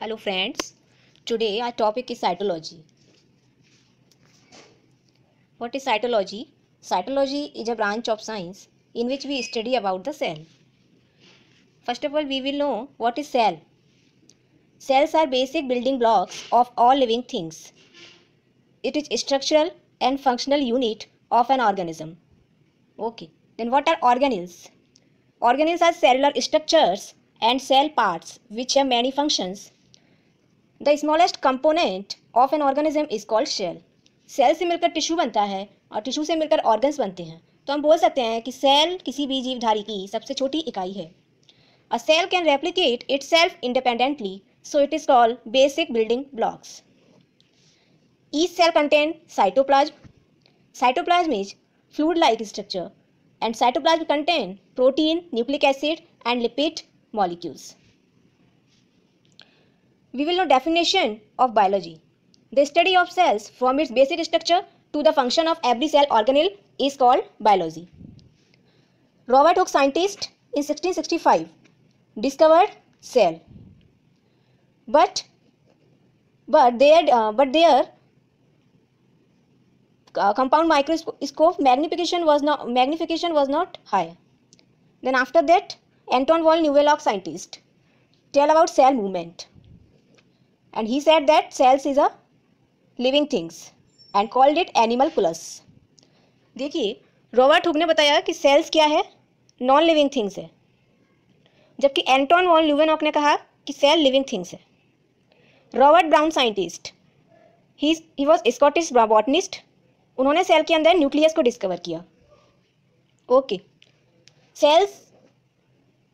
Hello friends, today our topic is cytology. What is cytology? Cytology is a branch of science in which we study about the cell. First of all, we will know what is cell. Cells are basic building blocks of all living things. It is structural and functional unit of an organism. Okay, then what are organelles? Organelles are cellular structures and cell parts which have many functions. The smallest component of an organism is called cell. Cell से मिलकर tissue बनता है और tissue से मिलकर organs बनते हैं, तो हम बोल सकते हैं कि सेल किसी भी जीवधारी की सबसे छोटी इकाई है. A cell can replicate itself independently, so it is called basic building blocks. Each cell contain cytoplasm. Cytoplasm is fluid like structure and cytoplasm contain protein, nucleic acid and lipid molecules. We will know definition of biology. The study of cells from its basic structure to the function of every cell organelle is called biology. Robert Hooke, scientist, in 1665 discovered cell, but their compound microscope magnification was not high. Then after that, Anton von Leeuwenhoek, scientist, tell about cell movement, and he said that cells is a living things and called it animal plus. देखिए, Robert Hooke ने बताया कि sales क्या है, non living things है, जबकि Anton von Leeuwenhoek ने कहा कि सेल लिविंग थिंग्स है. Robert Brown, scientist, he was Scottish botanist, उन्होंने सेल के अंदर न्यूक्लियस को डिस्कवर किया. Okay, cells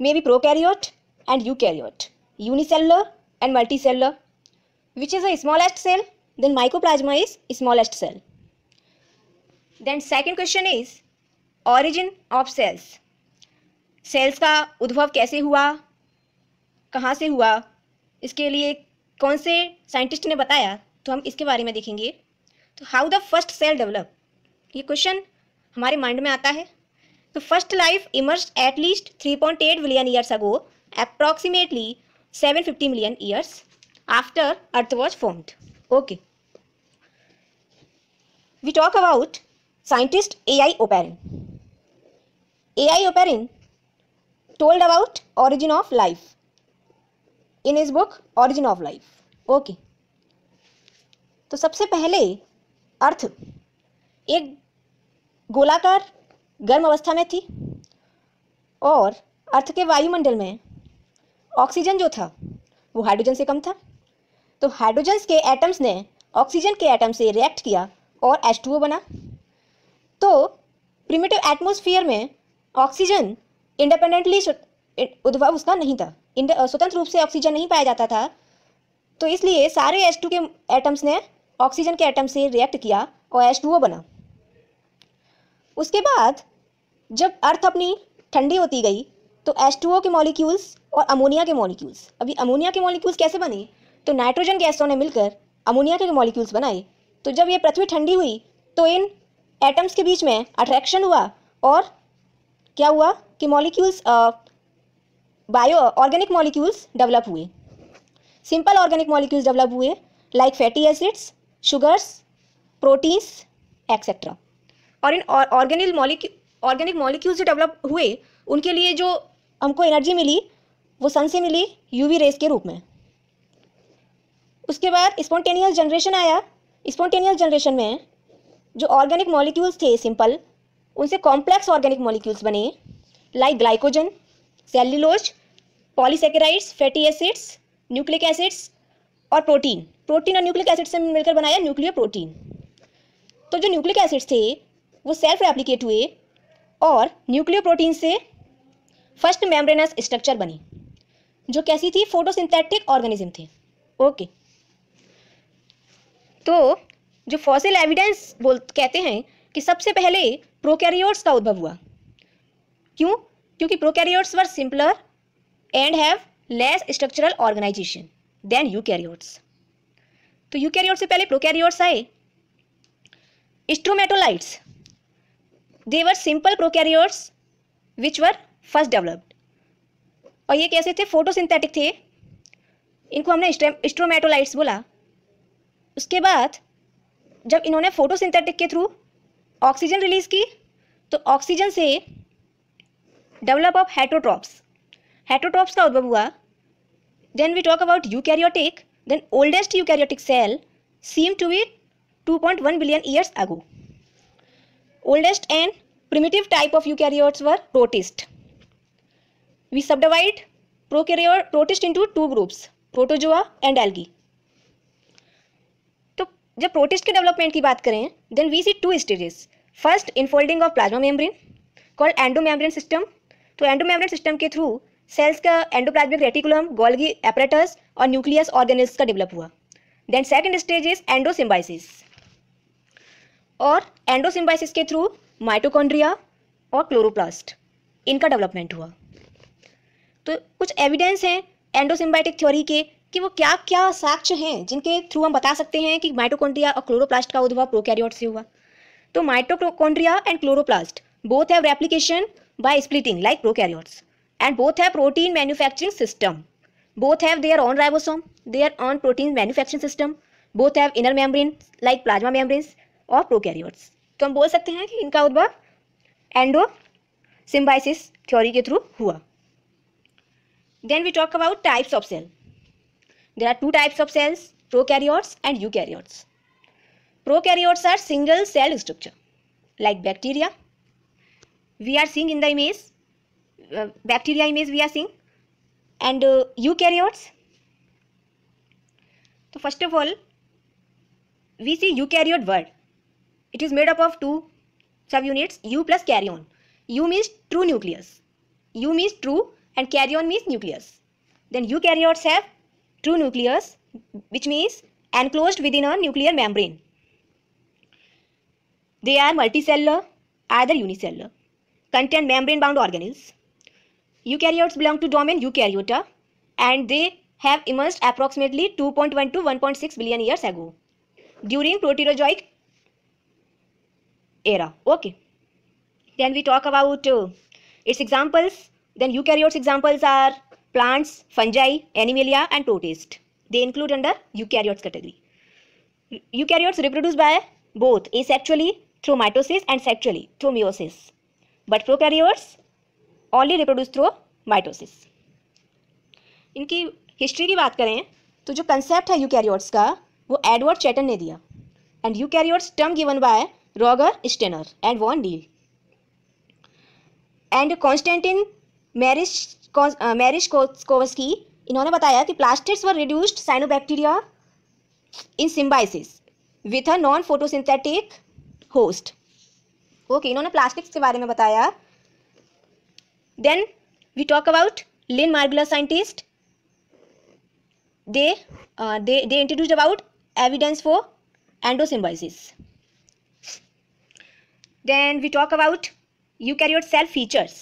may be prokaryote and eukaryote, unicellular and multicellular. Which is the smallest cell? Then mycoplasma is smallest cell. Then second question is origin of cells. Cells का उद्भव कैसे हुआ, कहाँ से हुआ, इसके लिए कौन से साइंटिस्ट ने बताया, तो हम इसके बारे में देखेंगे. तो how the first cell develop, ये क्वेश्चन हमारे माइंड में आता है. तो first life emerge at least 3.8 billion years ago, approximately 750 million years after earth was formed. Okay, we talk about scientist A.I. Oparin. A.I. Oparin told about origin of life in his book Origin of Life. Okay, तो सबसे पहले अर्थ एक गोलाकार गर्म अवस्था में थी और अर्थ के वायुमंडल में ऑक्सीजन जो था वो हाइड्रोजन से कम था. तो हाइड्रोजन के एटम्स ने ऑक्सीजन के एटम से रिएक्ट किया और H2O बना. तो प्रिमिटिव एटमॉस्फेयर में ऑक्सीजन इंडिपेंडेंटली उद्भव उसका नहीं था, स्वतंत्र रूप से ऑक्सीजन नहीं पाया जाता था. तो इसलिए सारे H2 के एटम्स ने ऑक्सीजन के एटम से रिएक्ट किया और H2O बना. उसके बाद जब अर्थ अपनी ठंडी होती गई तो H2O के मॉलिक्यूल्स और अमोनिया के मॉलिक्यूल्स, अभी अमोनिया के मॉलिक्यूल्स कैसे बने, तो नाइट्रोजन गैसों ने मिलकर अमोनिया के मॉलिक्यूल्स बनाए. तो जब ये पृथ्वी ठंडी हुई तो इन एटम्स के बीच में अट्रैक्शन हुआ और क्या हुआ कि molecules bio organic molecules develop हुए, सिंपल ऑर्गेनिक मॉलिक्यूल्स डेवलप हुए like fatty acids, sugars, proteins etcetera. और इन ऑर्गेनिक मॉलिक्यूल्स जो डेवलप हुए उनके लिए जो हमको एनर्जी मिली वो सन से मिली यूवी रेस के रूप में. उसके बाद स्पॉन्टेनियस जनरेशन आया. स्पॉन्टेनियस जनरेशन में जो ऑर्गेनिक मॉलिक्यूल्स थे सिंपल, उनसे कॉम्प्लेक्स ऑर्गेनिक मॉलिक्यूल्स बने like glycogen, cellulose, polysaccharides, fatty acids, nucleic acids और प्रोटीन और न्यूक्लिक एसिड से मिलकर बनाया न्यूक्लियर प्रोटीन. तो जो न्यूक्लिक एसिड्स थे वो सेल्फ रेप्लिकेट हुए और न्यूक्लियर प्रोटीन से फर्स्ट मेम्ब्रेनस स्ट्रक्चर बनी जो कैसी थी, फोटोसिंथेटिक ऑर्गेनिज्म थे. ओके, तो जो फॉसिल एविडेंस कहते हैं कि सबसे पहले प्रोकैरियोट्स का उद्भव हुआ. क्यों? क्योंकि prokaryotes were simpler and have less structural organisation than eukaryotes. तो यूकैरियोट्स से पहले प्रोकैरियोट्स आए. Stromatolites, they were simple prokaryotes which were first developed. और ये कैसे थे, फोटोसिंथेटिक थे. इनको हमने स्ट्रोमेटोलाइट्स बोला। उसके बाद जब इन्होंने फोटोसिंथेटिक के थ्रू ऑक्सीजन रिलीज की तो ऑक्सीजन से डेवलप ऑफ हेटरोट्रॉप्स, हेटरोट्रॉप्स का उद्भव हुआ। Then we talk about eukaryotic, then oldest eukaryotic cell seem to be 2.1 billion years ago. Oldest and primitive type of eukaryotes were protist. We subdivide protist into two groups, protozoa and algae. तो जब protist के development की बात करें, then we see two stages. First, infolding of plasma membrane called endomembrane system. तो endomembrane system के through sales का endoplasmic reticulum, Golgi apparatus और न्यूक्लियस ऑर्गेनेल्स का डेवलप हुआ। देन सेकंड स्टेज इज एंडोसिम्बाइसिस, और एंडोसिम्बाइसिस के थ्रू माइटोकॉन्ड्रिया और क्लोरोप्लास्ट इनका डेवलपमेंट हुआ। तो कुछ एविडेंस हैं एंडोसिम्बाइटिक थ्योरी के कि वो क्या क्या साक्ष्य हैं जिनके थ्रू हम बता सकते हैं कि माइटोकॉन्ड्रिया और क्लोरोप्लास्ट का उद्भव प्रोकैरियोट से हुआ। तो mitochondria and chloroplast both have replication by splitting like prokaryotes and both have protein manufacturing system, both have their own ribosome, their own protein manufacturing system, both have inner membrane like plasma membranes और prokaryotes। तो हम बोल सकते हैं कि इनका उद्भव एंडोसिम्बाइसिस theory के थ्रू हुआ। Then we talk about types of cell. There are two types of cells, prokaryotes and eukaryotes. Prokaryotes are single cell structure like bacteria. We are seeing in the image, bacteria image we are seeing, and eukaryotes. So first of all we see eukaryote word. It is made up of two subunits, u plus caryon. U means true nucleus, u means true and caryon means nucleus. Then eukaryotes have true nucleus which means enclosed within a nuclear membrane. They are multicellular, either unicellular, contain membrane bound organelles. Eukaryotes belong to domain Eukaryota and they have emerged approximately 2.1 to 1.6 billion years ago during Proterozoic era. Okay. Then we talk about its examples. Then eukaryotes examples are plants, fungi, animalia and protists. They include under eukaryotes category. Eukaryotes reproduce by both asexually through mitosis and sexually through meiosis. But prokaryotes only reproduce through mitosis. इनकी history की बात करें तो जो concept है eukaryotes का वो Edward Chatton ने दिया, and eukaryotes term given by Roger Stanier and van Niel and Constantin Mereschkowski. इन्होंने बताया कि plastids were reduced cyanobacteria in symbiosis with a non photosynthetic host. Okay, इन्होंने प्लास्टिक्स के बारे में बताया। Then we talk about Lynn Margulis scientist. They introduced about evidence for endosymbiosis. Then we talk about eukaryote cell features.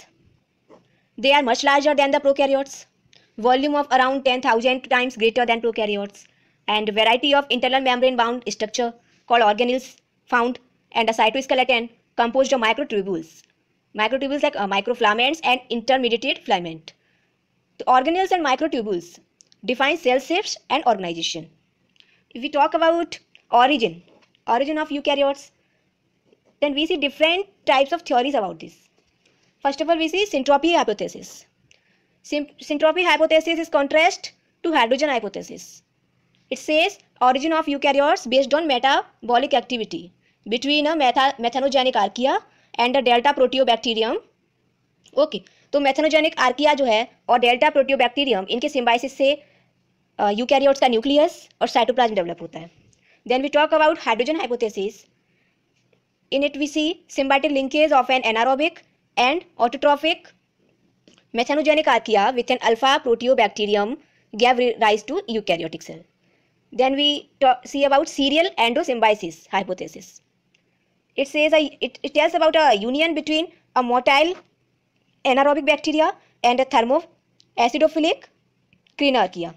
They are much larger than the prokaryotes, volume of around 10,000 times greater than prokaryotes, and variety of internal membrane bound structure called organelles found, and a cytoskeleton composed of microtubules. Microtubules like microfilaments and intermediate filament. The organelles and microtubules define cell shapes and organization. If we talk about origin of eukaryotes, then we see different types of theories about this. First of all, we see syntropy hypothesis. Syntropy hypothesis is contrast to hydrogen hypothesis. It says origin of eukaryotes based on metabolic activity between a methanogenic archaea and delta proteobacterium. Okay, तो methanogenic archaea जो है और delta प्रोटियोबैक्टीरियम इनके Symbiosis से eukaryotes का nucleus और cytoplasm develop होता है। Then we talk about hydrogen hypothesis. In it we see symbiotic linkage of an anaerobic and autotrophic methanogenic archaea with an alpha proteobacterium gave rise to eukaryotic cell. Then we see about serial endosymbiosis hypothesis. It says it tells about a union between a motile anaerobic bacteria and a thermoacidophilic Crenarchaea.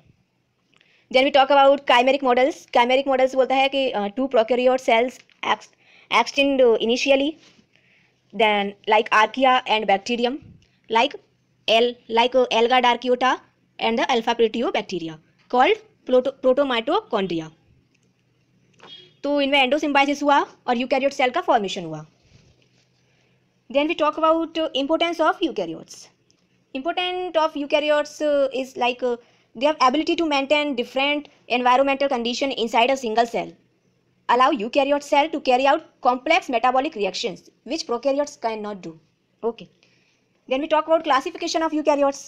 Then we talk about chimeric models. Chimeric models बोलता है कि two prokaryote cells extend initially, then like archaea and bacterium, like alga archaeota and the alpha proteobacteria. Called protomitochondria. तो इनमें endosymbiosis हुआ और eukaryote cell का formation हुआ। Then we talk about importance of eukaryotes. Important of eukaryotes is like they have ability to maintain different environmental condition inside a single cell, allow eukaryote cell to carry out complex metabolic reactions which prokaryotes cannot do. Okay, then we talk about classification of eukaryotes.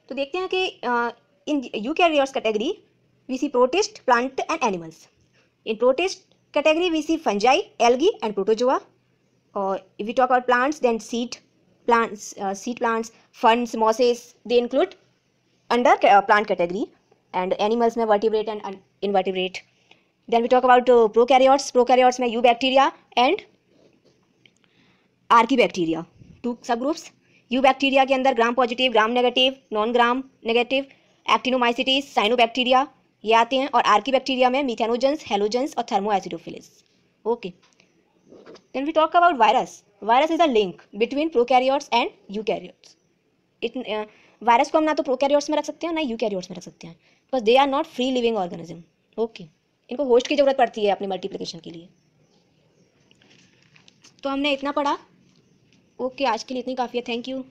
तो देखते हैं कि in eukaryotes category we see protist, plant and animals. In protist category we see fungi, algae and protozoa. और if we talk about plants then seed plants, ferns, mosses, they include under plant category, and animals में vertebrate and invertebrate. Then we talk about prokaryotes. Prokaryotes में eubacteria and archaebacteria, two subgroups. eubacteria के अंदर gram positive, gram negative, non gram negative, actinomycetes, cyanobacteria ये आते हैं। और archaebacteria में methanogens, halogens और thermoacidophiles. Okay, then we talk about virus. Virus is a link between prokaryotes and eukaryotes. Virus को हम ना तो प्रोकैरियोट्स में रख सकते हैं ना यूकैरियोट्स में रख सकते हैं, because they are not free living organism. Okay, इनको होस्ट की जरूरत पड़ती है अपनी मल्टीप्लिकेशन के लिए। तो हमने इतना पढ़ा। ओके, आज के लिए इतनी काफ़ी है। Thank you.